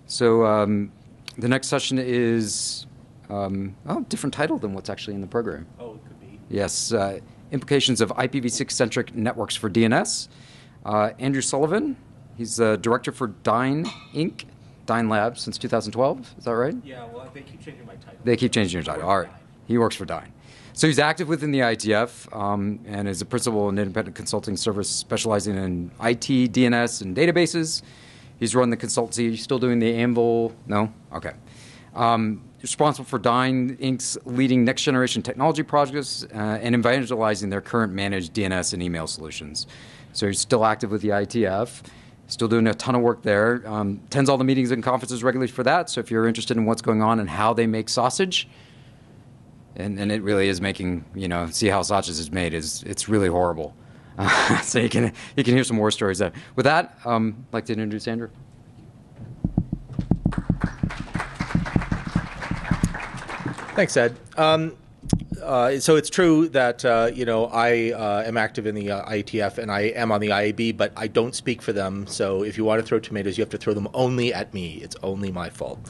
So the next session is, different title than what's actually in the program. Oh, it could be. Yes, implications of IPv6-Centric Networks for DNS. Andrew Sullivan, he's the director for Dyn Inc., Dyn Labs since 2012. Is that right? Yeah, well, they keep changing my title. They keep changing your title. All right. He works for Dyn. So he's active within the IETF and is a principal and independent consulting service specializing in IT, DNS, and databases. He's run the consultancy. He's still doing the Anvil? No? Okay. Responsible for Dyn Inc.'s leading next-generation technology projects and evangelizing their current managed DNS and email solutions. So he's still active with the IETF, still doing a ton of work there. Attends all the meetings and conferences regularly for that. So if you're interested in what's going on and how they make sausage, and it really is making, see how sausage is made, it's really horrible. So you can hear some war stories there. With that, I'd like to introduce Andrew. Thanks, Ed. So it's true that I am active in the IETF and I am on the IAB, but I don't speak for them. So if you want to throw tomatoes, you have to throw them only at me. It's only my fault.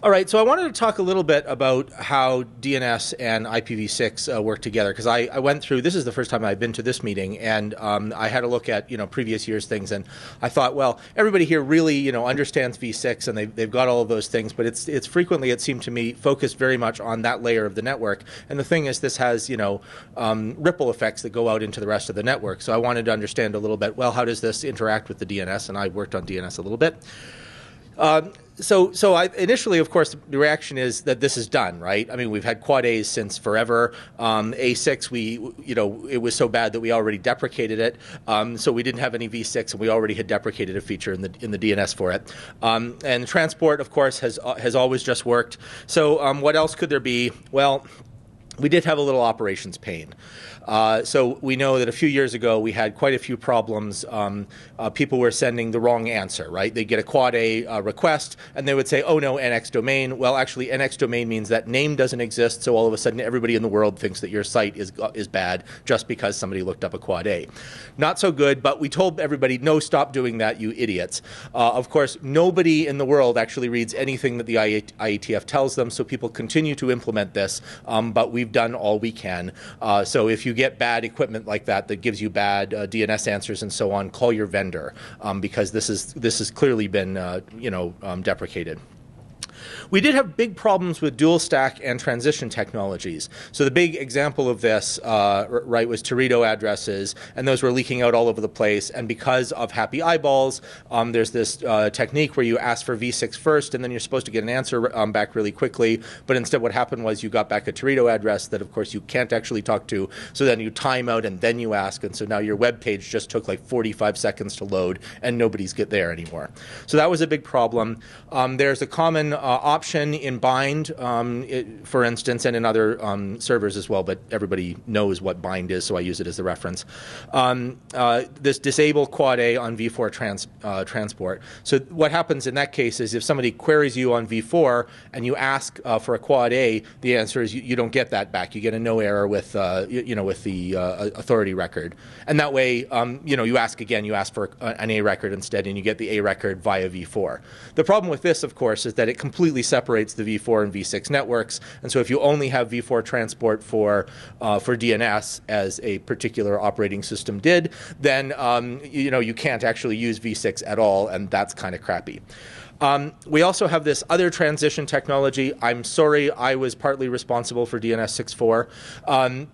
All right, so I wanted to talk a little bit about how DNS and IPv6 work together, because I went through, this is the first time I've been to this meeting, and I had a look at previous year's things, and I thought, well, everybody here really understands v6, and they've got all of those things, but it's frequently, it seemed to me, focused very much on that layer of the network. And the thing is, this has ripple effects that go out into the rest of the network. So I wanted to understand a little bit, well, how does this interact with the DNS? And I worked on DNS a little bit. So initially, of course, the reaction is that this is done, right? I mean, we've had quad A's since forever. A6, it was so bad that we already deprecated it. So we didn't have any v6, and we already had deprecated a feature in the DNS for it. And transport, of course, has always just worked. So what else could there be? Well, we did have a little operations pain. So we know that a few years ago we had quite a few problems. People were sending the wrong answer, right? They'd get a quad A request, and they would say, oh no, NX domain. Well, actually, NX domain means that name doesn't exist, so all of a sudden everybody in the world thinks that your site is bad just because somebody looked up a quad A. Not so good, but we told everybody, no, stop doing that, you idiots. Of course, nobody in the world actually reads anything that the IETF tells them, so people continue to implement this, but we've done all we can. So if you get bad equipment like that gives you bad DNS answers and so on, call your vendor, because this has clearly been deprecated. We did have big problems with dual stack and transition technologies. So the big example of this, was Teredo addresses, and those were leaking out all over the place. And because of happy eyeballs, there's this technique where you ask for v6 first, and then you're supposed to get an answer back really quickly. But instead, what happened was you got back a Teredo address that, of course, you can't actually talk to. So then you time out, and then you ask. And so now your web page just took like 45 seconds to load, and nobody's there anymore. So that was a big problem. There's a common option in bind, for instance, and in other servers as well, but everybody knows what bind is, so I use it as a reference. This disable quad A on v4 transport. So what happens in that case is if somebody queries you on v4 and you ask for a quad A, the answer is you don't get that back. You get a no error with with the authority record, and that way you ask again. You ask for an A record instead, and you get the A record via v4. The problem with this, of course, is that it completely separates the v4 and v6 networks, and so if you only have v4 transport for DNS, as a particular operating system did, then you can't actually use v6 at all, and that's kind of crappy. We also have this other transition technology. I'm sorry, I was partly responsible for DNS 6.4.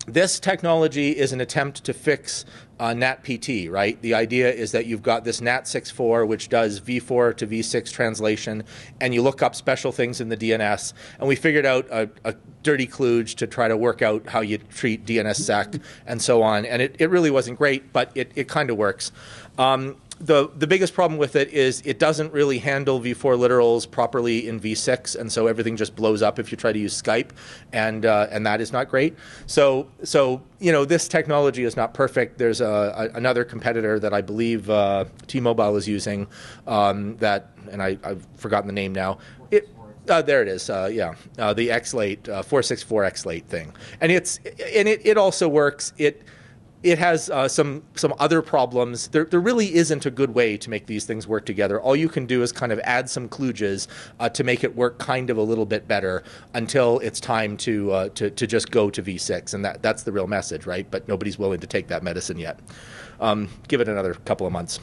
This technology is an attempt to fix NAT-PT, right? The idea is that you've got this NAT 6.4, which does v4 to v6 translation, and you look up special things in the DNS, and we figured out a dirty kludge to try to work out how you treat DNSSEC and so on, and it really wasn't great, but it kind of works. The biggest problem with it is it doesn't really handle v4 literals properly in v6, and so everything just blows up if you try to use Skype, and that is not great. So this technology is not perfect. There's another competitor that I believe T-Mobile is using I've forgotten the name now. There it is. The X-Late 464 X-Late thing, and it also works. it has some other problems. There really isn't a good way to make these things work together. All you can do is kind of add some kludges to make it work kind of a little bit better until it's time to just go to v6, and that's the real message, right? But nobody's willing to take that medicine yet. Give it another couple of months.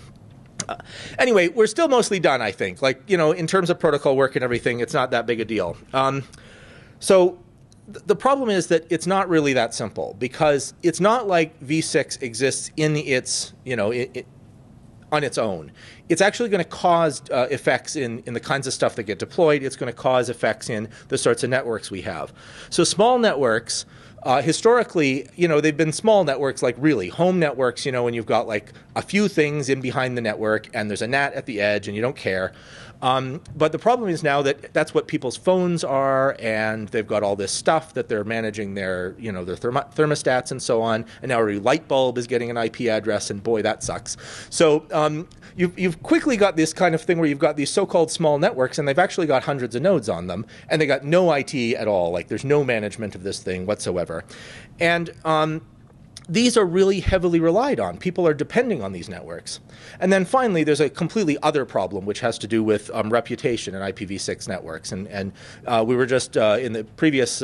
Anyway, we're still mostly done, I think. Like, in terms of protocol work and everything, it's not that big a deal. So the problem is that it's not really that simple, because it's not like v6 exists in its, on its own. It's actually going to cause effects in the kinds of stuff that get deployed. It's going to cause effects in the sorts of networks we have. So small networks, historically, they've been small networks, like really home networks, when you've got like a few things in behind the network and there's a NAT at the edge and you don't care. But the problem is now that that's what people's phones are, and they've got all this stuff that they're managing their, their thermostats and so on. And now every light bulb is getting an IP address, and boy, that sucks. So you've quickly got this kind of thing where you've got these so-called small networks, and they've actually got hundreds of nodes on them, and they got no IT at all. Like, there's no management of this thing whatsoever. And these are really heavily relied on. People are depending on these networks. And then finally, there's a completely other problem, which has to do with reputation in IPv6 networks. And we were just, in the previous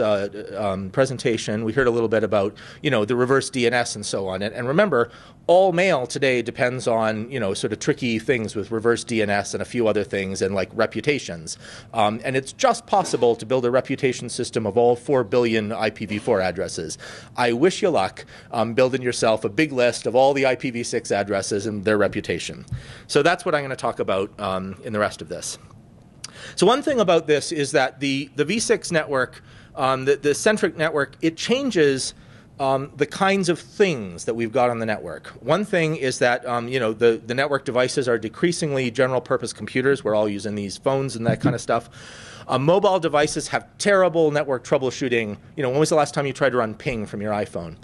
presentation, we heard a little bit about, the reverse DNS and so on. And remember, all mail today depends on, sort of tricky things with reverse DNS and a few other things, and like reputations. And it's just possible to build a reputation system of all 4 billion IPv4 addresses. I wish you luck. Building yourself a big list of all the IPv6 addresses and their reputation. So that's what I'm going to talk about in the rest of this. So one thing about this is that the v6 network, the centric network, it changes the kinds of things that we've got on the network. One thing is that the network devices are decreasingly general purpose computers. We're all using these phones and that kind of stuff. Mobile devices have terrible network troubleshooting. When was the last time you tried to run ping from your iPhone?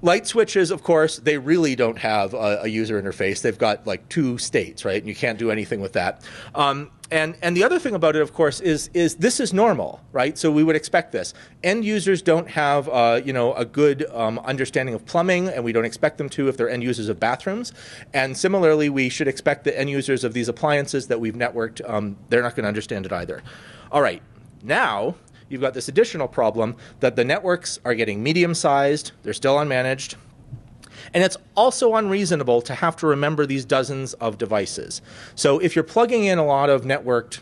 Light switches, of course, they really don't have a user interface. They've got like 2 states, right? And you can't do anything with that. And the other thing about it, of course, is this is normal, right? So we would expect this. End users don't have, a good understanding of plumbing, and we don't expect them to if they're end users of bathrooms. And similarly, we should expect the end users of these appliances that we've networked, they're not going to understand it either. All right, now you've got this additional problem that the networks are getting medium-sized, they're still unmanaged, and it's also unreasonable to have to remember these dozens of devices. So if you're plugging in a lot of networked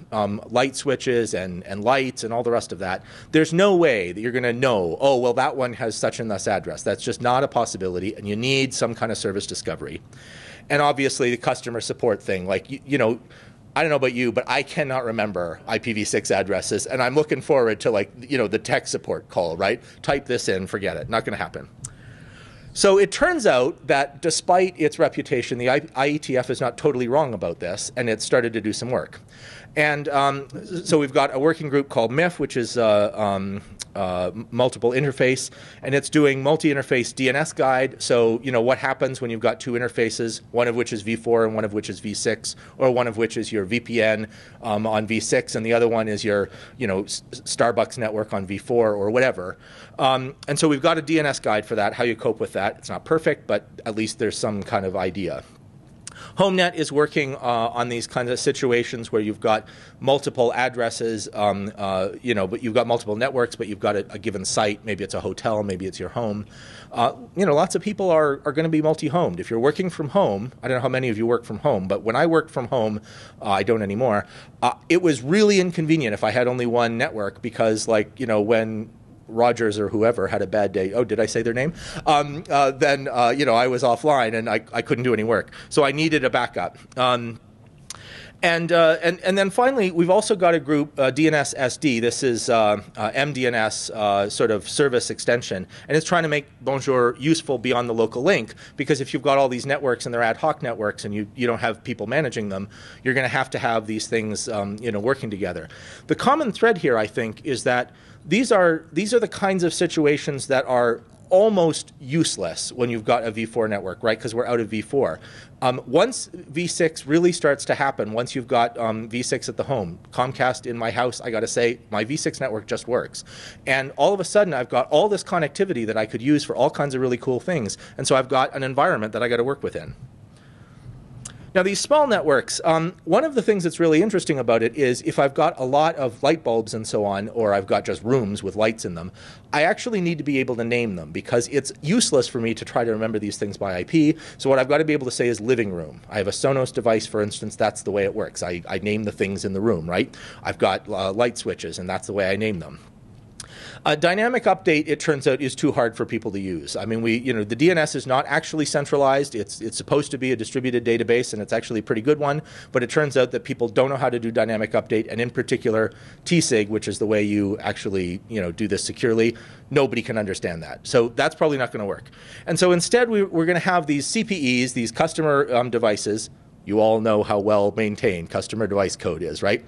light switches and lights and all the rest of that, there's no way that you're going to know, oh, well, that one has such and thus address. That's just not a possibility, and you need some kind of service discovery. And obviously the customer support thing, like, I don't know about you, but I cannot remember IPv6 addresses, and I'm looking forward to, like, the tech support call, right? Type this in, forget it, not going to happen. So it turns out that despite its reputation, the IETF is not totally wrong about this, and it's started to do some work. And so we've got a working group called MIF, which is multiple interface, and it's doing multi-interface DNS guide. So, what happens when you've got 2 interfaces, one of which is v4 and one of which is v6, or one of which is your VPN on v6, and the other one is your, Starbucks network on v4 or whatever. And so we've got a DNS guide for that, how you cope with that. It's not perfect, but at least there's some kind of idea. HomeNet is working on these kinds of situations where you've got multiple addresses, but you've got multiple networks, but you've got a given site. Maybe it's a hotel, maybe it's your home. Lots of people are going to be multi-homed. If you're working from home, I don't know how many of you work from home, but when I worked from home, I don't anymore, it was really inconvenient if I had only one network because, when Rogers or whoever had a bad day, oh, did I say their name? Then I was offline and I couldn't do any work. So I needed a backup. And then finally, we've also got a group, DNS SD. This is MDNS sort of service extension. And it's trying to make Bonjour useful beyond the local link, because if you've got all these networks and they're ad hoc networks and you don't have people managing them, you're going to have these things working together. The common thread here, I think, is that these are the kinds of situations that are almost useless when you've got a v4 network, right? Because we're out of v4. Once v6 really starts to happen, once you've got v6 at the home, Comcast in my house, I got to say, my v6 network just works. And all of a sudden, I've got all this connectivity that I could use for all kinds of really cool things. And so I've got an environment that I got to work within. Now, these small networks, one of the things that's really interesting about it is if I've got a lot of light bulbs and so on, or I've got just rooms with lights in them, I actually need to be able to name them because it's useless for me to try to remember these things by IP. So what I've got to be able to say is living room. I have a Sonos device, for instance. That's the way it works. I name the things in the room, right? I've got light switches, and that's the way I name them. Dynamic update, it turns out, is too hard for people to use. I mean, the DNS is not actually centralized. It's supposed to be a distributed database, and it's actually a pretty good one. But it turns out that people don't know how to do dynamic update, and in particular, TSIG, which is the way you actually do this securely. Nobody can understand that. So that's probably not going to work. And so instead, we're going to have these CPEs, these customer devices. You all know how well maintained customer device code is, right?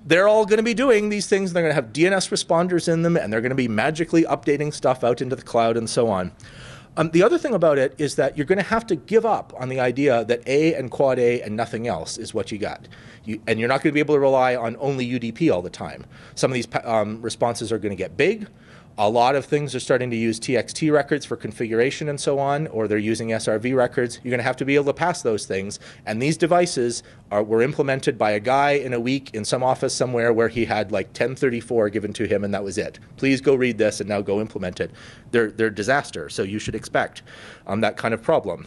They're all going to be doing these things. They're going to have DNS responders in them, and they're going to be magically updating stuff out into the cloud and so on. The other thing about it is that you're going to have to give up on the idea that A and quad A and nothing else is what you got. And you're not going to be able to rely on only UDP all the time. Some of these responses are going to get big. A lot of things are starting to use TXT records for configuration and so on, or they're using SRV records. You're going to have to be able to pass those things. And these devices were implemented by a guy in a week in some office somewhere where he had like 1034 given to him, and that was it. Please go read this and now go implement it. They're disaster, so you should expect that kind of problem.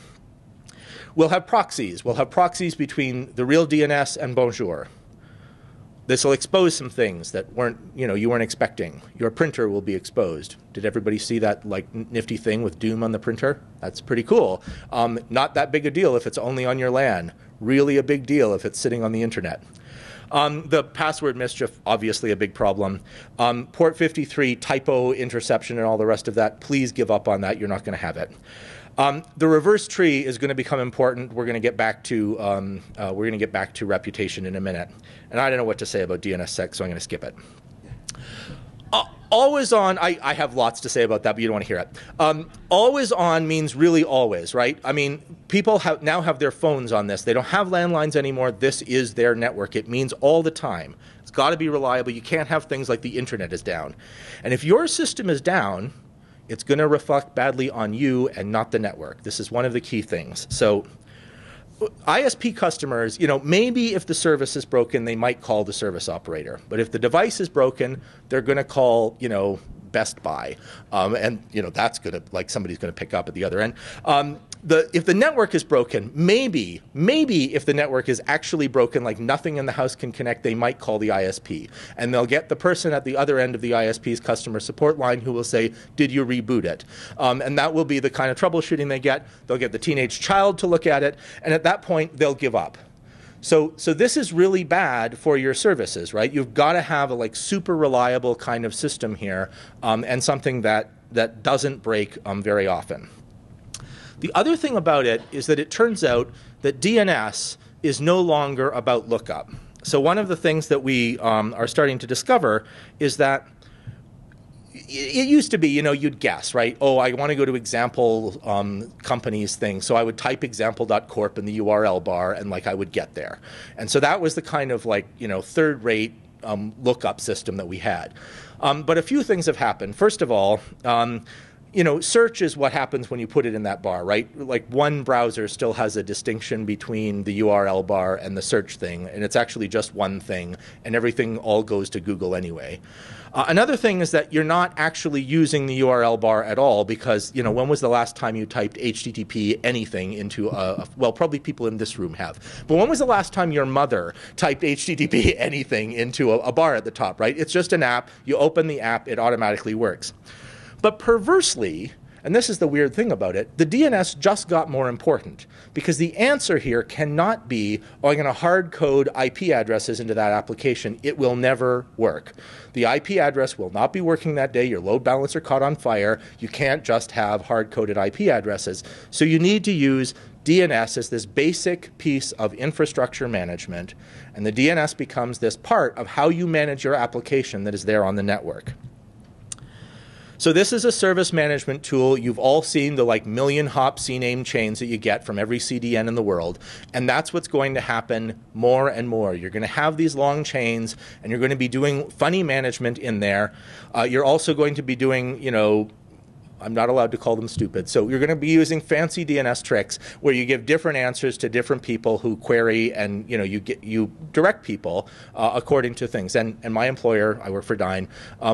We'll have proxies. We'll have proxies between the real DNS and Bonjour. This will expose some things that you weren't expecting. Your printer will be exposed. Did everybody see that nifty thing with Doom on the printer? That's pretty cool. Not that big a deal if it's only on your LAN. Really a big deal if it's sitting on the internet. The password mischief, obviously a big problem. Port 53 typo interception and all the rest of that. Please give up on that. You're not going to have it. The reverse tree is going to become important. We're going to get back to reputation in a minute, and I don't know what to say about DNSSEC, so I'm going to skip it. Always on. I have lots to say about that, but you don't want to hear it. Always on means really always, right? I mean, people now have their phones on this. They don't have landlines anymore. This is their network. It means all the time. It's got to be reliable. You can't have things like the internet is down, and if your system is down, it's going to reflect badly on you and not the network. This is one of the key things. So ISP customers, maybe if the service is broken, they might call the service operator. But if the device is broken, they're going to call, Best Buy. And, that's going to, somebody's going to pick up at the other end. If the network is broken, maybe if the network is actually broken, like nothing in the house can connect, they might call the ISP. And they'll get the person at the other end of the ISP's customer support line who will say, did you reboot it? And that will be the kind of troubleshooting they get. They'll get the teenage child to look at it, and at that point, they'll give up. So this is really bad for your services, right? You've got to have a super reliable kind of system here, and something that doesn't break very often. The other thing about it is that it turns out that DNS is no longer about lookup. So one of the things that we are starting to discover is that it used to be, you'd guess, right? Oh, I want to go to example company's thing. So I would type example.corp in the URL bar, and I would get there. And so that was the kind of third-rate lookup system that we had. But a few things have happened. First of all, search is what happens when you put it in that bar, right? One browser still has a distinction between the URL bar and the search thing, and it's actually just one thing, and everything all goes to Google anyway. Another thing is that you're not actually using the URL bar at all because, when was the last time you typed HTTP anything into well, probably people in this room have. But when was the last time your mother typed HTTP anything into a bar at the top, right? It's just an app. You open the app, it automatically works. But perversely, and this is the weird thing about it, the DNS just got more important because the answer here cannot be, oh, I'm going to hard code IP addresses into that application. It will never work. The IP address will not be working that day. Your load balancer caught on fire. You can't just have hard-coded IP addresses. So you need to use DNS as this basic piece of infrastructure management, and the DNS becomes this part of how you manage your application that is there on the network. So this is a service management tool. You've all seen the like million hop CNAME chains that you get from every CDN in the world. And that's what's going to happen more and more. You're going to have these long chains, and you're going to be doing funny management in there. You're also going to be doing, you know, I'm not allowed to call them stupid. So you're going to be using fancy DNS tricks where you give different answers to different people who query, and you direct people according to things. And my employer, I work for Dyn,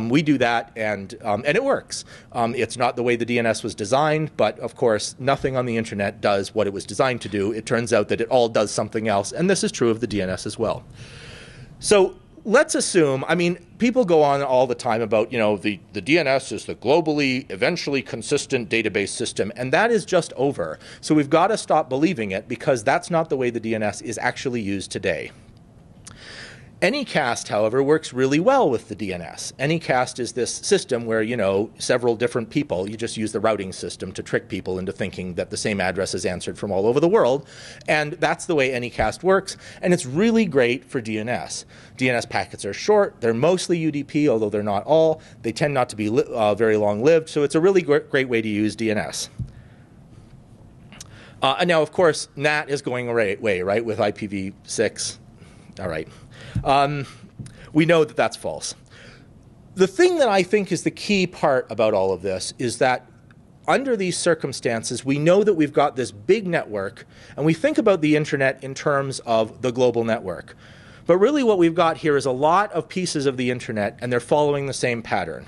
we do that, and it works. It's not the way the DNS was designed, but of course nothing on the internet does what it was designed to do. It turns out that it all does something else, and this is true of the DNS as well. So let's assume, I mean, people go on all the time about, you know, the DNS is the globally, eventually consistent database system, and that is just over. So we've got to stop believing it, because that's not the way the DNS is actually used today. Anycast, however, works really well with the DNS. Anycast is this system where, you know, several different people, you just use the routing system to trick people into thinking that the same address is answered from all over the world. And that's the way Anycast works. And it's really great for DNS. DNS packets are short. They're mostly UDP, although they're not all. They tend not to be very long-lived. So it's a really great way to use DNS. And now, of course, NAT is going away, right, with IPv6. All right. We know that that's false. The thing that I think is the key part about all of this is that under these circumstances, we know that we've got this big network, and we think about the internet in terms of the global network. But really what we've got here is a lot of pieces of the internet, and they're following the same pattern.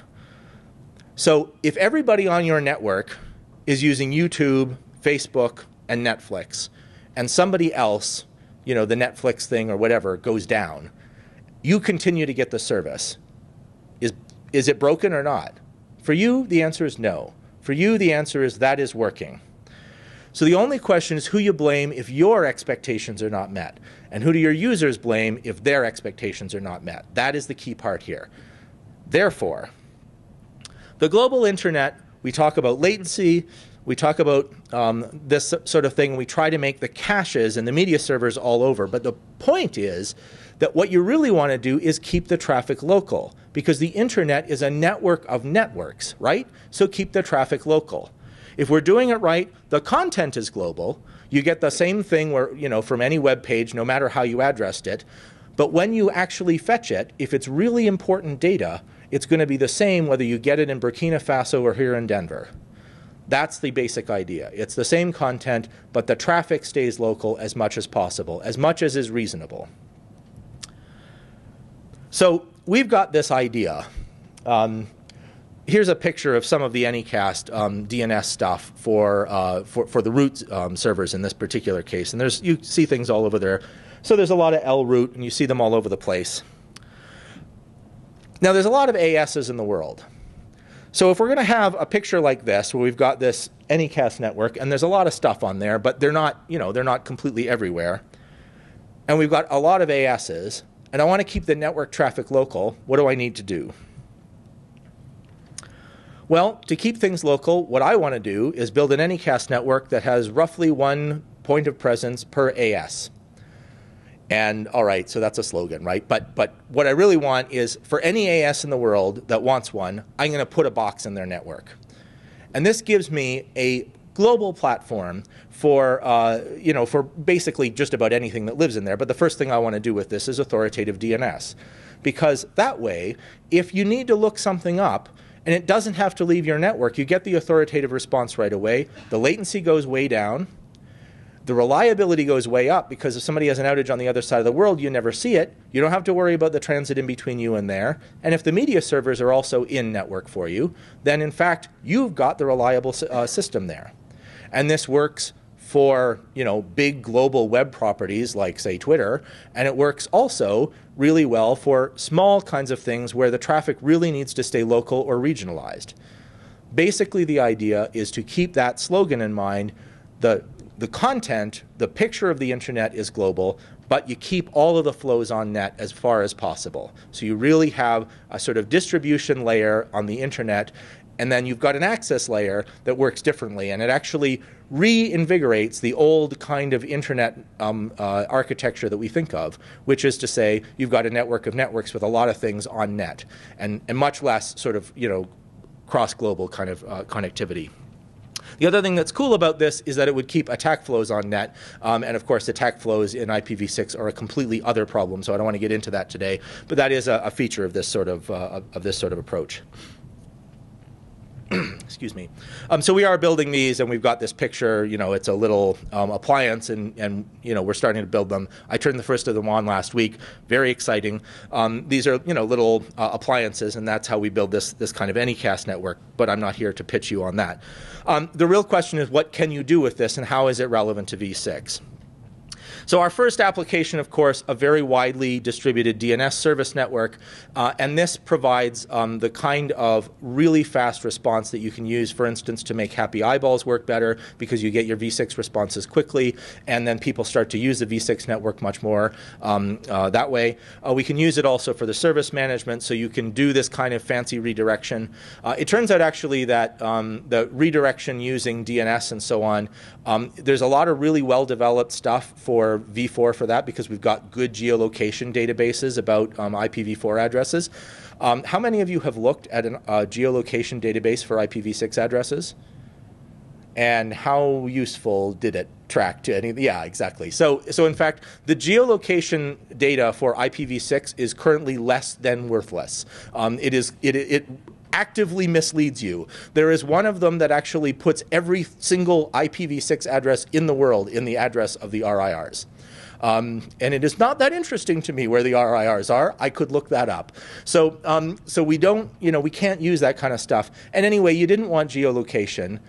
So if everybody on your network is using YouTube, Facebook, and Netflix, and somebody else, you know, the Netflix thing or whatever, goes down, you continue to get the service. Is it broken or not? For you, the answer is no. For you, the answer is that is working. So the only question is who you blame if your expectations are not met, and who do your users blame if their expectations are not met. That is the key part here. Therefore, the global internet, we talk about latency, we talk about this sort of thing, we try to make the caches and the media servers all over, but the point is that what you really want to do is keep the traffic local, because the internet is a network of networks, right? So keep the traffic local. If we're doing it right, the content is global. You get the same thing where, you know, from any web page, no matter how you addressed it. But when you actually fetch it, if it's really important data, it's going to be the same whether you get it in Burkina Faso or here in Denver. That's the basic idea. It's the same content, but the traffic stays local as much as possible, as much as is reasonable. So we've got this idea. Here's a picture of some of the Anycast DNS stuff for the root servers in this particular case. And you see things all over there. So there's a lot of LRoot, and you see them all over the place. Now, there's a lot of ASs in the world. So if we're going to have a picture like this, where we've got this Anycast network, and there's a lot of stuff on there, but they're not, you know, they're not completely everywhere, and we've got a lot of ASs, and I want to keep the network traffic local, what do I need to do? Well, to keep things local, what I want to do is build an Anycast network that has roughly 1 point of presence per AS. And all right, so that's a slogan, right? But what I really want is for any AS in the world that wants one, I'm going to put a box in their network. And this gives me a global platform for, for basically just about anything that lives in there. But the first thing I want to do with this is authoritative DNS. Because that way, if you need to look something up, and it doesn't have to leave your network, you get the authoritative response right away. The latency goes way down. The reliability goes way up, because if somebody has an outage on the other side of the world, you never see it. You don't have to worry about the transit in between you and there. And if the media servers are also in network for you, then in fact, you've got the reliable system there. And this works for, you know, big global web properties like, say, Twitter. And it works also really well for small kinds of things where the traffic really needs to stay local or regionalized. Basically, the idea is to keep that slogan in mind. The content, the picture of the internet is global, but you keep all of the flows on net as far as possible. So you really have a sort of distribution layer on the internet, and then you've got an access layer that works differently, and it actually reinvigorates the old kind of internet architecture that we think of, which is to say you've got a network of networks with a lot of things on net, and much less sort of, you know, cross-global kind of connectivity. The other thing that's cool about this is that it would keep attack flows on net, and of course attack flows in IPv6 are a completely other problem, so I don't want to get into that today, but that is a feature of this sort of approach. Excuse me. So we are building these, and we've got this picture. It's a little appliance, and we're starting to build them. I turned the first of them on last week. Very exciting. These are little appliances, and that's how we build this kind of anycast network. But I'm not here to pitch you on that. The real question is, what can you do with this, and how is it relevant to v6? So our first application, of course, a very widely distributed DNS service network, and this provides the kind of really fast response that you can use, for instance, to make happy eyeballs work better, because you get your v6 responses quickly, and then people start to use the v6 network much more that way. We can use it also for the service management, so you can do this kind of fancy redirection. It turns out actually that the redirection using DNS and so on, there's a lot of really well-developed stuff for v4 for that, because we've got good geolocation databases about IPv4 addresses. How many of you have looked at a geolocation database for IPv6 addresses? And how useful did it track to any? Yeah, exactly. So in fact, the geolocation data for IPv6 is currently less than worthless. It actively misleads you. There is one of them that actually puts every single IPv6 address in the world in the address of the RIRs. And it is not that interesting to me where the RIRs are. I could look that up. So we don't, we can't use that kind of stuff. And anyway, you didn't want geolocation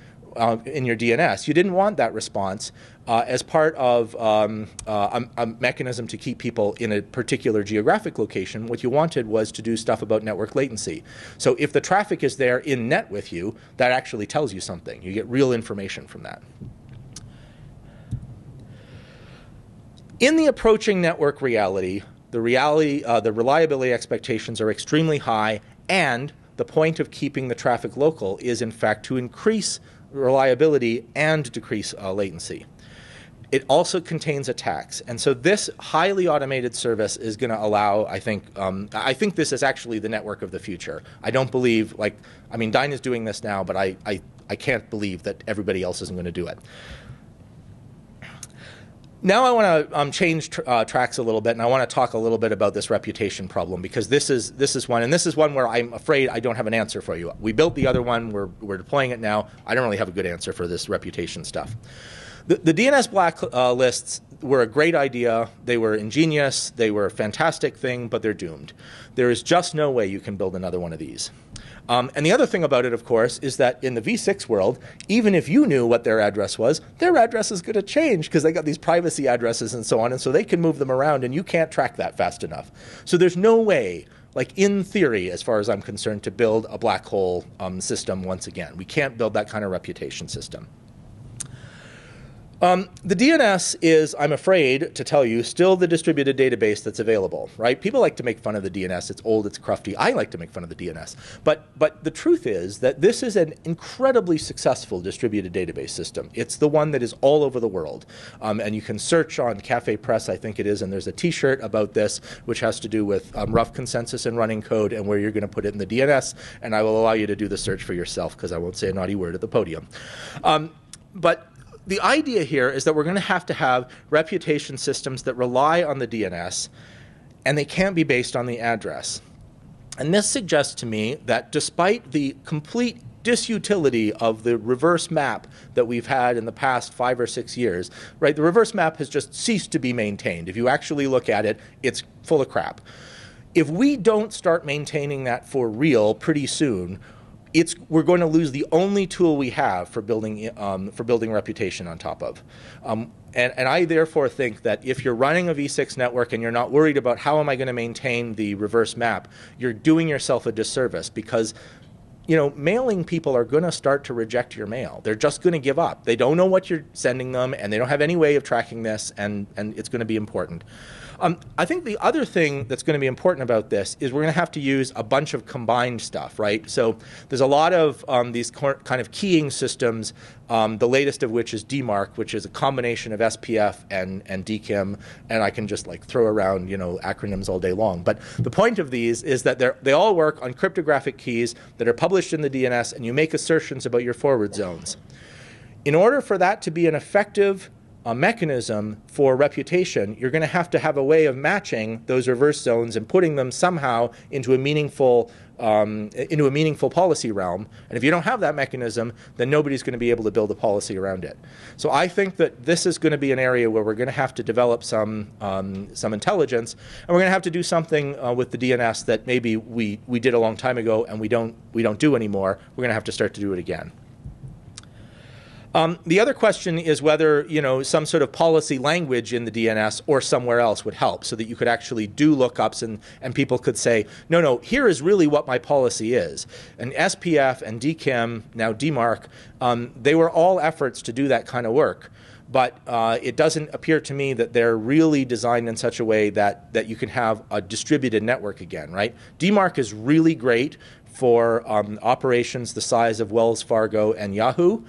in your DNS. You didn't want that response as part of a mechanism to keep people in a particular geographic location. What you wanted was to do stuff about network latency. So if the traffic is there in net with you, that actually tells you something. You get real information from that. In the approaching network reality, the reliability expectations are extremely high, and the point of keeping the traffic local is, in fact, to increase reliability and decrease latency. It also contains attacks, and so this highly automated service is going to allow, I think this is actually the network of the future. I don't believe, Dyn is doing this now, but I can't believe that everybody else isn't going to do it. Now I want to change tracks a little bit, and I want to talk a little bit about this reputation problem, because this is one where I'm afraid I don't have an answer for you. We built the other one, we're deploying it now. I don't really have a good answer for this reputation stuff. The DNS blacklists were a great idea. They were ingenious. They were a fantastic thing, but they're doomed. There is just no way you can build another one of these. And the other thing about it, of course, is that in the v6 world, even if you knew what their address was, their address is going to change because they got these privacy addresses and so on, and so they can move them around, and you can't track that fast enough. So there's no way, in theory, as far as I'm concerned, to build a black hole system once again. We can't build that kind of reputation system. The DNS is, I'm afraid to tell you, still the distributed database that's available, right? People like to make fun of the DNS. It's old, it's crufty. I like to make fun of the DNS. But the truth is that this is an incredibly successful distributed database system. It's the one that is all over the world. And you can search on Cafe Press, I think it is, and there's a t-shirt about this, which has to do with rough consensus and running code and where you're going to put it in the DNS. And I will allow you to do the search for yourself, because I won't say a naughty word at the podium. But the idea here is that we're going to have reputation systems that rely on the DNS, and they can't be based on the address. And this suggests to me that despite the complete disutility of the reverse map that we've had in the past 5 or 6 years, right? The reverse map has just ceased to be maintained. If you actually look at it, it's full of crap. If we don't start maintaining that for real pretty soon, we're going to lose the only tool we have for building reputation on top of. And I therefore think that if you're running a v6 network and you're not worried about how am I going to maintain the reverse map, you're doing yourself a disservice, because mailing people are going to start to reject your mail. They're just going to give up. They don't know what you're sending them, and they don't have any way of tracking this, and it's going to be important. I think the other thing that's going to be important about this is we're going to have to use a bunch of combined stuff, right? So there's a lot of these kind of keying systems, the latest of which is DMARC, which is a combination of SPF and DKIM, and I can just like throw around, you know, acronyms all day long. But the point of these is that they all work on cryptographic keys that are published in the DNS, and you make assertions about your forward zones. In order for that to be an effective mechanism for reputation, you're going to have a way of matching those reverse zones and putting them somehow into a meaningful policy realm. And if you don't have that mechanism, then nobody's going to be able to build a policy around it. So I think that this is going to be an area where we're going to have to develop some intelligence, and we're going to have to do something with the DNS that maybe we did a long time ago and we don't do anymore. We're going to have to start to do it again. The other question is whether, you know, some sort of policy language in the DNS or somewhere else would help, so that you could actually do lookups and people could say, no, here is really what my policy is. And SPF and DKIM, now DMARC, they were all efforts to do that kind of work. But it doesn't appear to me that they're really designed in such a way that you can have a distributed network again, right? DMARC is really great for operations the size of Wells Fargo and Yahoo,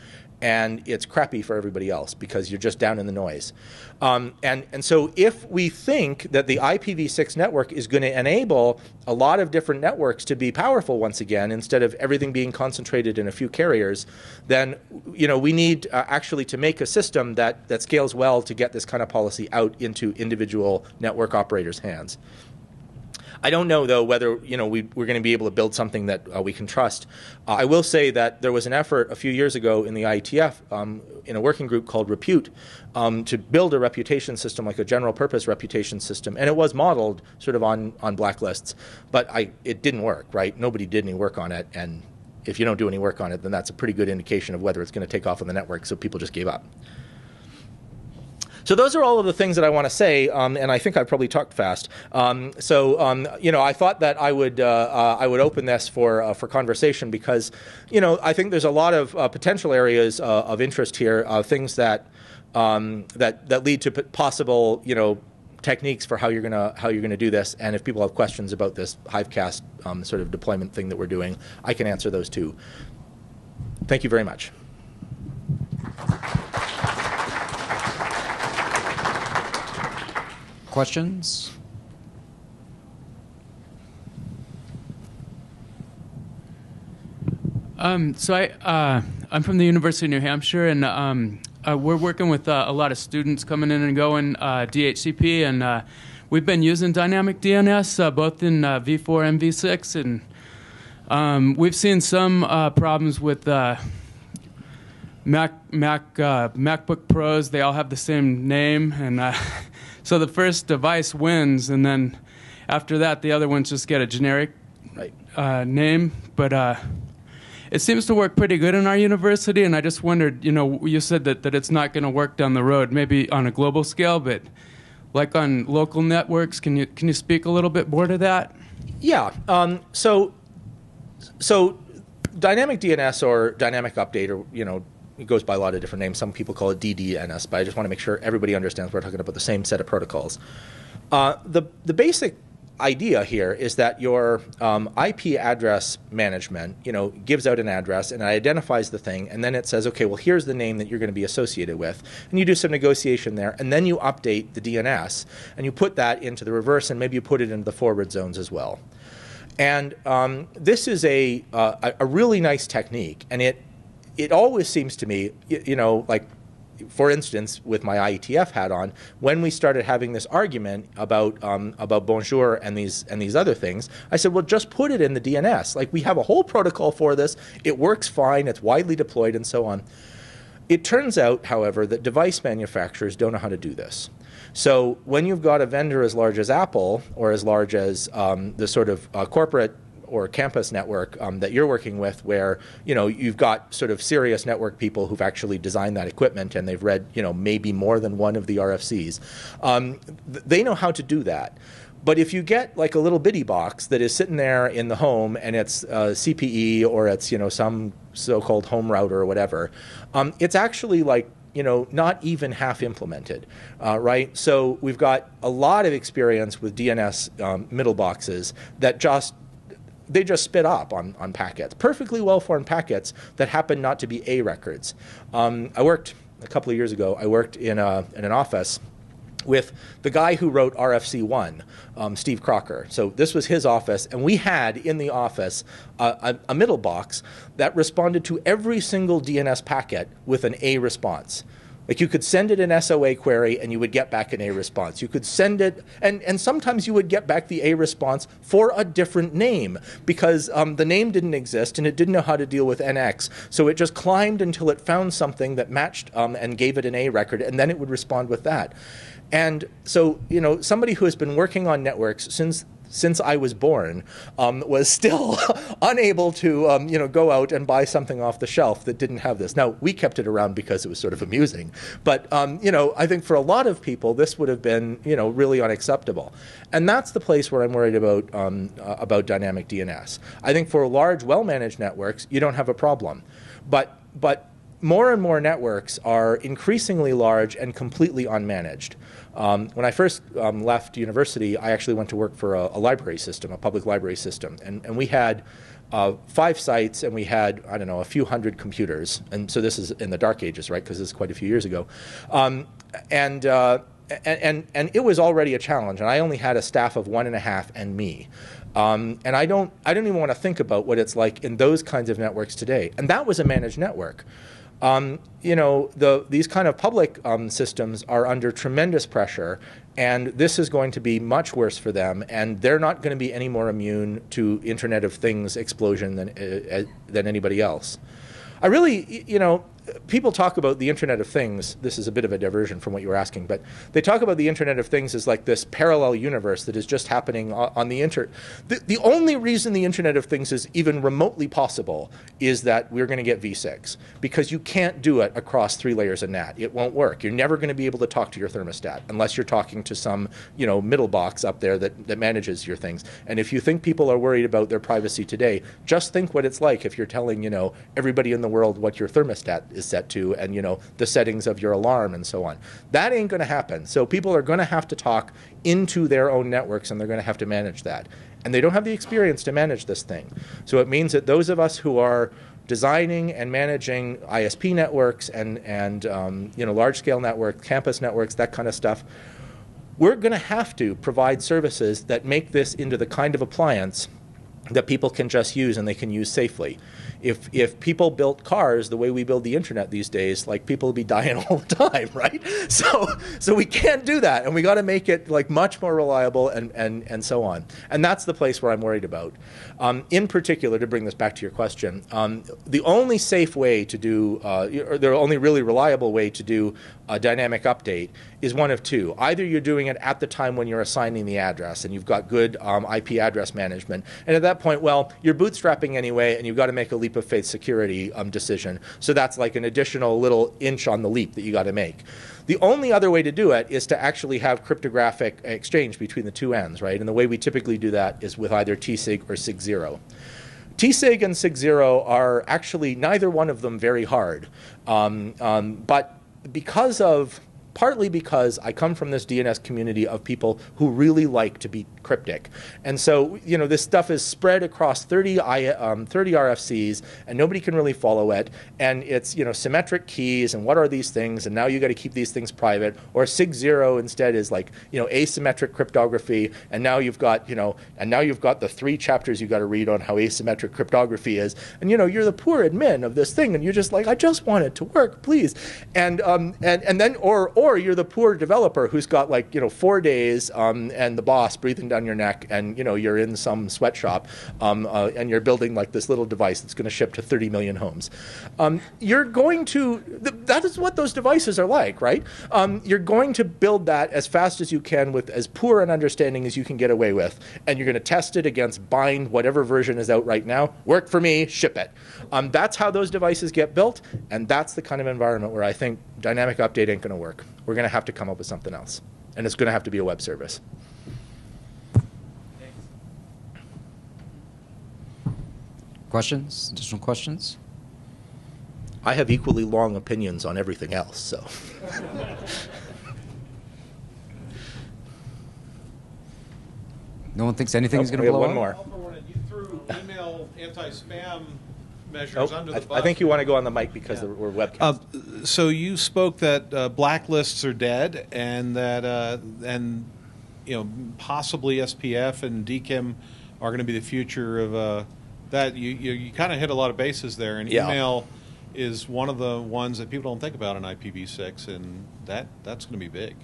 and it's crappy for everybody else because you're just down in the noise. And so if we think that the IPv6 network is going to enable a lot of different networks to be powerful once again, instead of everything being concentrated in a few carriers, then, you know, we need actually to make a system that scales well to get this kind of policy out into individual network operators' hands. I don't know, though, whether, you know, we're going to be able to build something that we can trust. I will say that there was an effort a few years ago in the IETF in a working group called Repute to build a reputation system, like a general purpose reputation system, and it was modeled sort of on blacklists, but it didn't work, right? Nobody did any work on it, and if you don't do any work on it, then that's a pretty good indication of whether it's going to take off on the network, so people just gave up. So those are all of the things that I want to say, and I think I probably talked fast. You know, I thought that I would open this for conversation because, you know, I think there's a lot of potential areas of interest here, things that lead to possible, you know, techniques for how you're gonna do this. And if people have questions about this Hivecast sort of deployment thing that we're doing, I can answer those too. Thank you very much. Questions? I'm from the University of New Hampshire, and we're working with a lot of students coming in and going DHCP, and we've been using dynamic DNS both in v4 and v6, and we've seen some problems with MacBook Pros. They all have the same name, and so the first device wins, and then after that, the other ones just get a generic name. But it seems to work pretty good in our university, and I just wondered, you know, you said that it's not going to work down the road, maybe on a global scale, but like on local networks, can you speak a little bit more to that? Yeah. So dynamic DNS or dynamic update, or, you know, it goes by a lot of different names. Some people call it DDNS, but I just want to make sure everybody understands we're talking about the same set of protocols. The basic idea here is that your IP address management, you know, gives out an address and it identifies the thing, and then it says, okay, well, here's the name that you're going to be associated with, and you do some negotiation there, and then you update the DNS, and you put that into the reverse, and maybe you put it into the forward zones as well. And this is a really nice technique, and it always seems to me, you know, like, for instance, with my IETF hat on, when we started having this argument about Bonjour and these other things, I said, well, just put it in the DNS. Like, we have a whole protocol for this. It works fine. It's widely deployed and so on. It turns out, however, that device manufacturers don't know how to do this. So when you've got a vendor as large as Apple, or as large as the sort of corporate or campus network that you're working with, where, you know, you've got sort of serious network people who've actually designed that equipment, and they've read, you know, maybe more than one of the RFCs. They know how to do that. But if you get like a little bitty box that is sitting there in the home, and it's CPE, or it's, you know, some so-called home router or whatever, it's actually like not even half implemented, right? So we've got a lot of experience with DNS middle boxes that they just spit up on packets, perfectly well-formed packets that happen not to be A records. I worked a couple of years ago. I worked in an office with the guy who wrote RFC1, Steve Crocker. So this was his office, and we had in the office a middle box that responded to every single DNS packet with an A response. Like you could send it an SOA query and you would get back an A response. You could send it, and sometimes you would get back the A response for a different name because the name didn't exist and it didn't know how to deal with NX. So it just climbed until it found something that matched and gave it an A record, and then it would respond with that. And so, somebody who has been working on networks since I was born was still unable to, go out and buy something off the shelf that didn't have this. Now, we kept it around because it was sort of amusing. But, I think for a lot of people, this would have been, really unacceptable. And that's the place where I'm worried about dynamic DNS. I think for large, well-managed networks, you don't have a problem. But more and more networks are increasingly large and completely unmanaged. When I first left university, I actually went to work for a library system, a public library system. And we had 5 sites, and we had, I don't know, a few hundred computers. And so this is in the dark ages, right, because this is quite a few years ago. And it was already a challenge. And I only had a staff of 1.5 and me. And I don't even want to think about what it's like in those kinds of networks today. And that was a managed network. These kind of public systems are under tremendous pressure, and this is going to be much worse for them, and they're not going to be any more immune to Internet of Things explosion than anybody else. I really, people talk about the Internet of Things. This is a bit of a diversion from what you were asking, but they talk about the Internet of Things as like this parallel universe that is just happening on the internet. The only reason the Internet of Things is even remotely possible is that we're going to get v6, because you can't do it across 3 layers of NAT. It won't work. You're never going to be able to talk to your thermostat unless you're talking to some, middle box up there that manages your things. And if you think people are worried about their privacy today, just think what it's like if you're telling, everybody in the world what your thermostat is set to, and the settings of your alarm and so on. That ain't going to happen. So people are going to have to talk into their own networks, and they're going to have to manage that. And they don't have the experience to manage this thing. So it means that those of us who are designing and managing ISP networks and large-scale networks, campus networks, that kind of stuff, we're going to have to provide services that make this into the kind of appliance that people can just use and they can use safely. If people built cars the way we build the internet these days, like people would be dying all the time, right? So we can't do that, and we got to make it like much more reliable and so on. And that's the place where I'm worried about. In particular, to bring this back to your question, the only safe way to do, or the only really reliable way to do a dynamic update is one of 2. Either you're doing it at the time when you're assigning the address, and you've got good IP address management, and at that point, well, you're bootstrapping anyway, and you've got to make a leap of faith security decision. So that's like an additional little inch on the leap that you got to make. The only other way to do it is to actually have cryptographic exchange between the 2 ends, right? And the way we typically do that is with either TSIG or SIG0. TSIG and SIG0 are actually neither one of them very hard, but partly because I come from this DNS community of people who really like to be cryptic. And so, this stuff is spread across 30 RFCs, and nobody can really follow it. And it's, symmetric keys, and what are these things? And now you got to keep these things private. Or SIG0 instead is like, asymmetric cryptography. And now you've got, the 3 chapters you got to read on how asymmetric cryptography is. And, you're the poor admin of this thing, and you're just like, I just want it to work, please. And then, or you're the poor developer who's got 4 days and the boss breathing down your neck, and you're in some sweatshop and you're building this little device that's going to ship to 30 million homes. You're going to, that is what those devices are like, right? You're going to build that as fast as you can with as poor an understanding as you can get away with, and you're going to test it against bind whatever version is out right now. Work for me, ship it. That's how those devices get built, and that's the kind of environment where I think dynamic update ain't going to work. We're going to have to come up with something else, and it's going to have to be a web service. Questions? Additional questions? I have equally long opinions on everything else, so. No one thinks anything's going to blow one up? more. You threw email anti-spam measures under the bus. I think you want to go on the mic because we're webcast. So you spoke that blacklists are dead, and that possibly SPF and DKIM are going to be the future of that. You kind of hit a lot of bases there, and email is one of the ones that people don't think about in IPv6, and that's going to be big.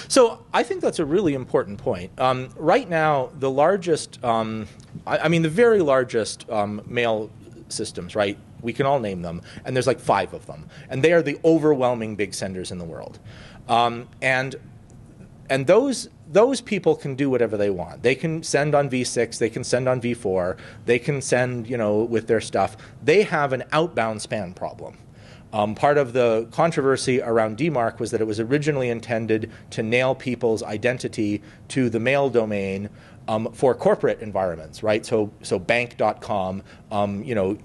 So I think that's a really important point. Right now, the largest, the very largest mail systems, right? We can all name them, and there's like 5 of them, and they are the overwhelming big senders in the world, and those people can do whatever they want. They can send on v6, they can send on v4, they can send, with their stuff. They have an outbound spam problem. Part of the controversy around DMARC was that it was originally intended to nail people's identity to the mail domain for corporate environments, right? So bank.com,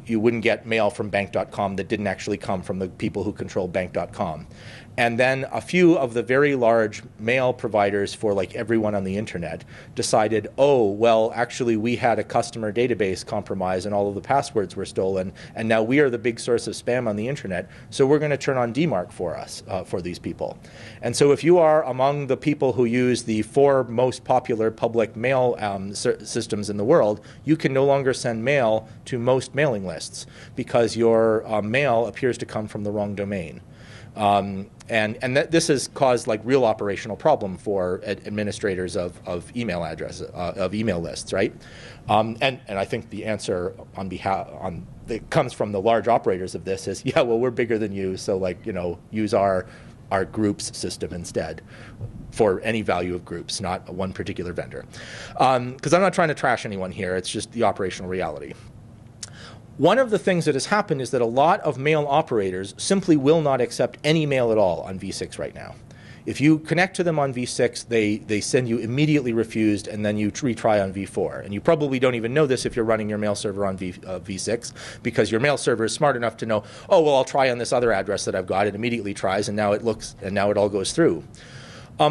you wouldn't get mail from bank.com that didn't actually come from the people who control bank.com. And then a few of the very large mail providers for like everyone on the internet decided, oh, well, actually we had a customer database compromise and all of the passwords were stolen, and now we are the big source of spam on the internet, so we're going to turn on DMARC for us, for these people. And so if you are among the people who use the 4 most popular public mail systems in the world, you can no longer send mail to most mailing lists because your mail appears to come from the wrong domain. And this has caused like real operational problem for administrators of email addresses, of email lists, right? And I think the answer that comes from the large operators of this is, yeah, well, we're bigger than you, so use our groups system instead for any value of groups, not one particular vendor. Because I'm not trying to trash anyone here, it's just the operational reality. One of the things that has happened is that a lot of mail operators simply will not accept any mail at all on v6 right now. If you connect to them on v6, they send you immediately refused, and then you retry on v4. And you probably don't even know this if you're running your mail server on v6, because your mail server is smart enough to know, oh, well, I'll try on this other address that I've got. It immediately tries, and now it all goes through.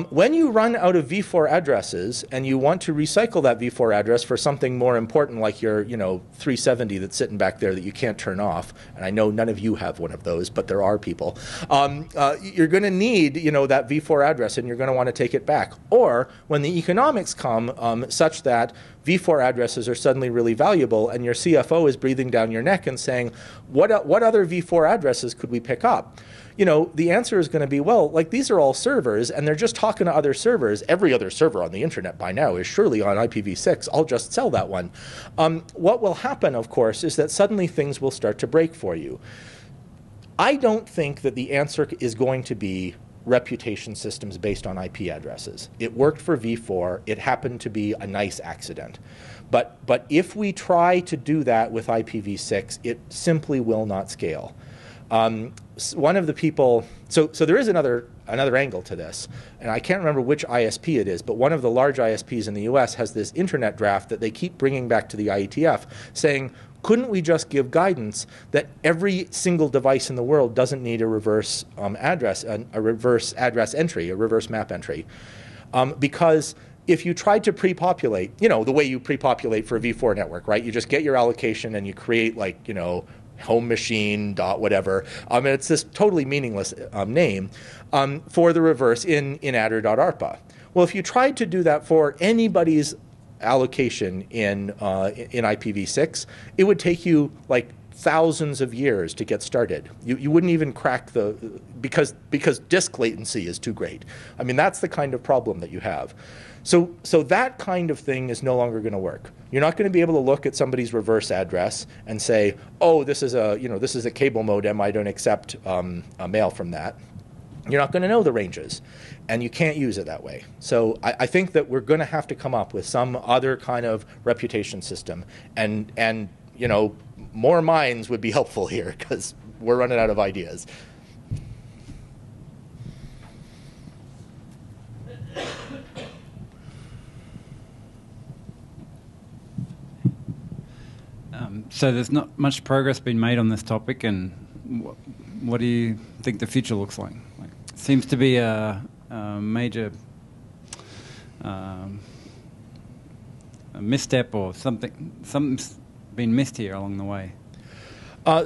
When you run out of v4 addresses and you want to recycle that v4 address for something more important like your 370 that's sitting back there that you can't turn off, and I know none of you have one of those, but there are people, you're going to need that v4 address, and you're going to want to take it back. Or when the economics come such that v4 addresses are suddenly really valuable and your CFO is breathing down your neck and saying, what other v4 addresses could we pick up? The answer is going to be, well, these are all servers, and they're just talking to other servers. Every other server on the internet by now is surely on IPv6. I'll just sell that one. What will happen, of course, is that suddenly things will start to break for you. I don't think that the answer is going to be reputation systems based on IP addresses. It worked for v4. It happened to be a nice accident. But if we try to do that with IPv6, it simply will not scale. One of the people, so there is another angle to this, and I can't remember which ISP it is, but one of the large ISPs in the US has this internet draft that they keep bringing back to the IETF saying, couldn't we just give guidance that every single device in the world doesn't need a reverse address entry, a reverse map entry? Because if you tried to pre-populate, the way you pre-populate for a v4 network, right? You just get your allocation and you create home machine dot whatever. It's this totally meaningless name for the reverse in adder.arpa. Well, if you tried to do that for anybody's allocation in IPv6, it would take you thousands of years to get started. You wouldn't even crack because disk latency is too great. That's the kind of problem that you have. So that kind of thing is no longer going to work. You're not going to be able to look at somebody's reverse address and say, oh, this is a cable modem. I don't accept a mail from that. You're not going to know the ranges, and you can't use it that way. So I think that we're going to have to come up with some other kind of reputation system, and more minds would be helpful here because we're running out of ideas. So there's not much progress been made on this topic, and what do you think the future looks like? Seems to be a major a misstep or something's been missed here along the way.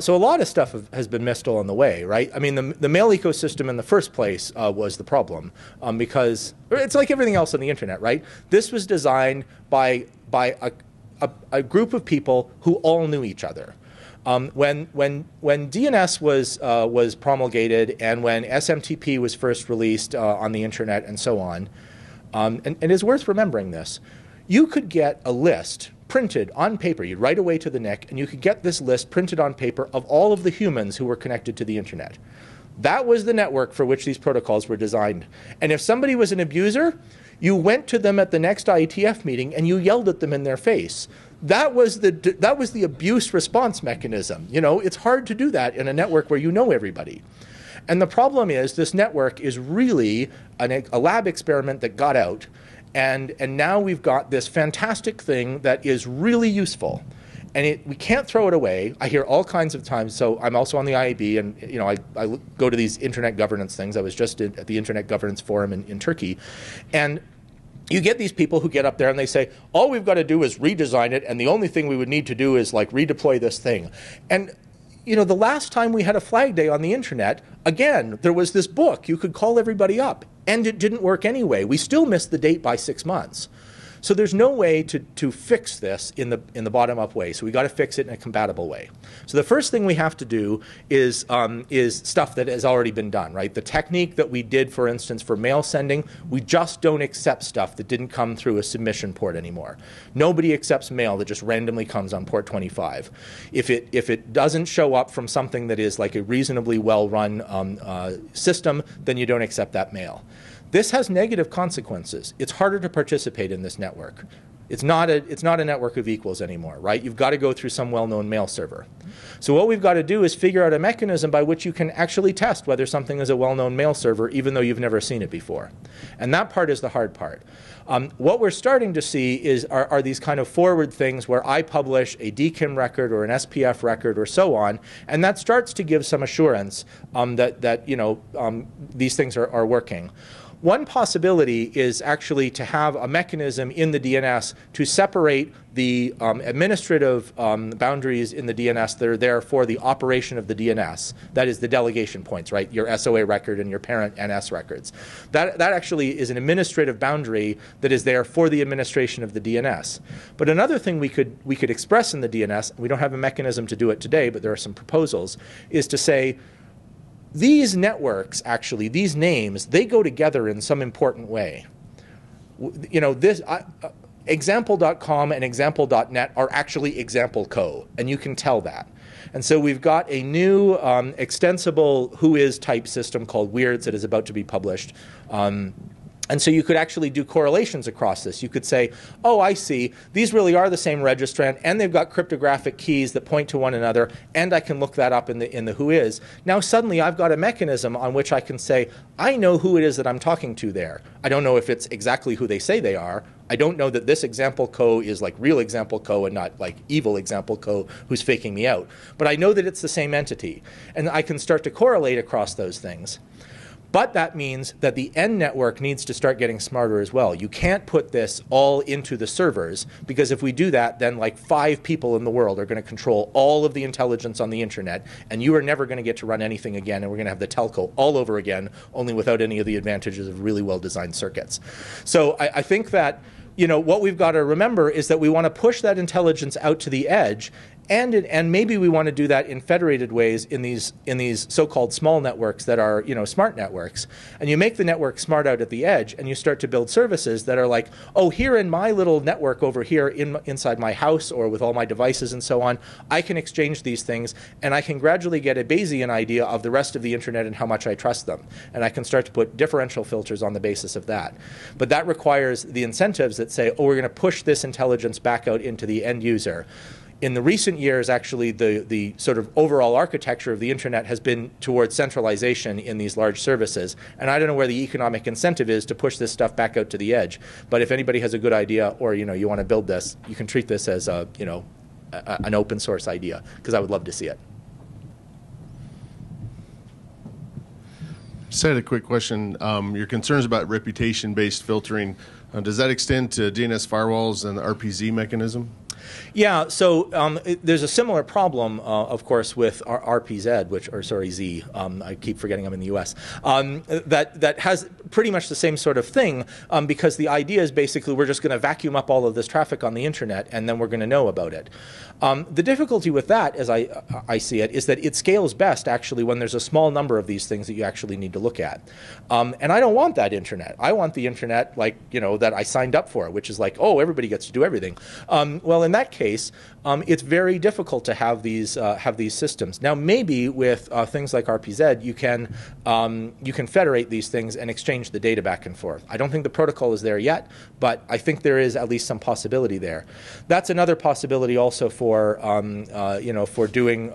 So a lot of stuff has been missed along the way, right? I mean, the mail ecosystem in the first place was the problem because it's like everything else on the internet, right? This was designed by a group of people who all knew each other. When DNS was promulgated and when SMTP was first released on the internet and so on, and it's worth remembering this, you could get a list printed on paper. You'd write away to the NIC, and you could get this list printed on paper of all of the humans who were connected to the internet. That was the network for which these protocols were designed. And if somebody was an abuser, you went to them at the next IETF meeting and you yelled at them in their face. That was the abuse response mechanism. You know, it's hard to do that in a network where you know everybody. And the problem is this network is really a lab experiment that got out. And now we've got this fantastic thing that is really useful. And we can't throw it away. I hear all kinds of times. So I'm also on the IAB, and you know, I go to these internet governance things. I was just at the Internet Governance Forum in Turkey. And you get these people who get up there and they say, all we've got to do is redesign it, and the only thing we would need to do is like redeploy this thing. And you know, the last time we had a flag day on the internet, again, there was this book. You could call everybody up, and it didn't work anyway. We still missed the date by 6 months. So there's no way to fix this in the bottom-up way. So we got to fix it in a compatible way. So the first thing we have to do is stuff that has already been done, right? The technique that we did, for instance, for mail sending, we just don't accept stuff that didn't come through a submission port anymore. Nobody accepts mail that just randomly comes on port 25. If it doesn't show up from something that is like a reasonably well-run system, then you don't accept that mail. This has negative consequences. It's harder to participate in this network. It's not a network of equals anymore, right? You've got to go through some well-known mail server. So what we've got to do is figure out a mechanism by which you can actually test whether something is a well-known mail server, even though you've never seen it before. And that part is the hard part. What we're starting to see are these kind of forward things where I publish a DKIM record or an SPF record or so on, and that starts to give some assurance that you know, these things are working. One possibility is actually to have a mechanism in the DNS to separate the administrative boundaries in the DNS that are there for the operation of the DNS. That is the delegation points, right? Your SOA record and your parent NS records. That actually is an administrative boundary that is there for the administration of the DNS. But another thing we could express in the DNS, we don't have a mechanism to do it today, but there are some proposals, is to say, these networks, actually, these names, they go together in some important way. You know, this example.com and example.net are actually example.co, and you can tell that. And so we've got a new extensible whois type system called Weirds that is about to be published. And so you could actually do correlations across this. You could say, oh, I see, these really are the same registrant, and they've got cryptographic keys that point to one another, and I can look that up in the whois. Now suddenly I've got a mechanism on which I can say, I know who it is that I'm talking to there. I don't know if it's exactly who they say they are. I don't know that this example co is like real example co and not like evil example co who's faking me out. But I know that it's the same entity, and I can start to correlate across those things. But that means that the end network needs to start getting smarter as well. You can't put this all into the servers, because if we do that, then like 5 people in the world are going to control all of the intelligence on the internet, and you are never going to get to run anything again, and we're going to have the telco all over again, only without any of the advantages of really well-designed circuits. So I think that, you know, what we've got to remember is that we want to push that intelligence out to the edge, and maybe we want to do that in federated ways in these so-called small networks that are, you know, smart networks. And you make the network smart out at the edge, and you start to build services that are like, oh, here in my little network over here inside my house or with all my devices and so on, I can exchange these things, and I can gradually get a Bayesian idea of the rest of the internet and how much I trust them. And I can start to put differential filters on the basis of that. But that requires the incentives that say, oh, we're going to push this intelligence back out into the end user. In the recent years, actually, the sort of overall architecture of the internet has been towards centralization in these large services. And I don't know where the economic incentive is to push this stuff back out to the edge. But if anybody has a good idea, or you know, you want to build this, you can treat this as a, you know, an open source idea, because I would love to see it. Just had a quick question. Your concerns about reputation-based filtering, does that extend to DNS firewalls and the RPZ mechanism? Yeah, so there's a similar problem, of course, with RPZ, Z. I keep forgetting I'm in the U.S. That has pretty much the same sort of thing, because the idea is basically we're just going to vacuum up all of this traffic on the internet, and then we're going to know about it. The difficulty with that, as I see it, is that it scales best actually when there's a small number of these things that you actually need to look at. And I don't want that internet. I want the internet like that I signed up for, which is like, oh, everybody gets to do everything. Well, in that case, it's very difficult to have these systems. Now, maybe with things like RPZ, you can federate these things and exchange the data back and forth. I don't think the protocol is there yet, but I think there is at least some possibility there. That's another possibility also for for doing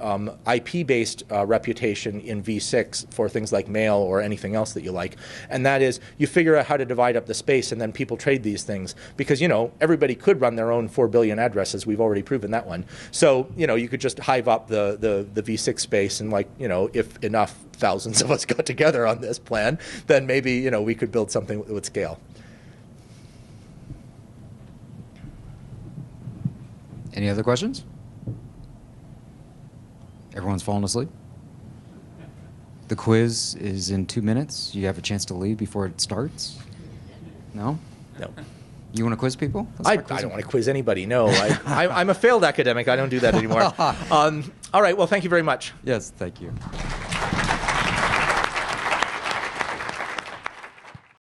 IP-based reputation in v6 for things like mail or anything else that you like, and that is you figure out how to divide up the space, and then people trade these things because everybody could run their own 4 billion addresses. We've already proven that one. So you could just hive up the v6 space, and if enough thousands of us got together on this plan, then maybe we could build something that would scale. Any other questions? Everyone's fallen asleep? The quiz is in 2 minutes. You have a chance to leave before it starts? No? No. You want to quiz people? I don't want to quiz anybody, no. I'm a failed academic. I don't do that anymore. All right, well, thank you very much. Yes, thank you.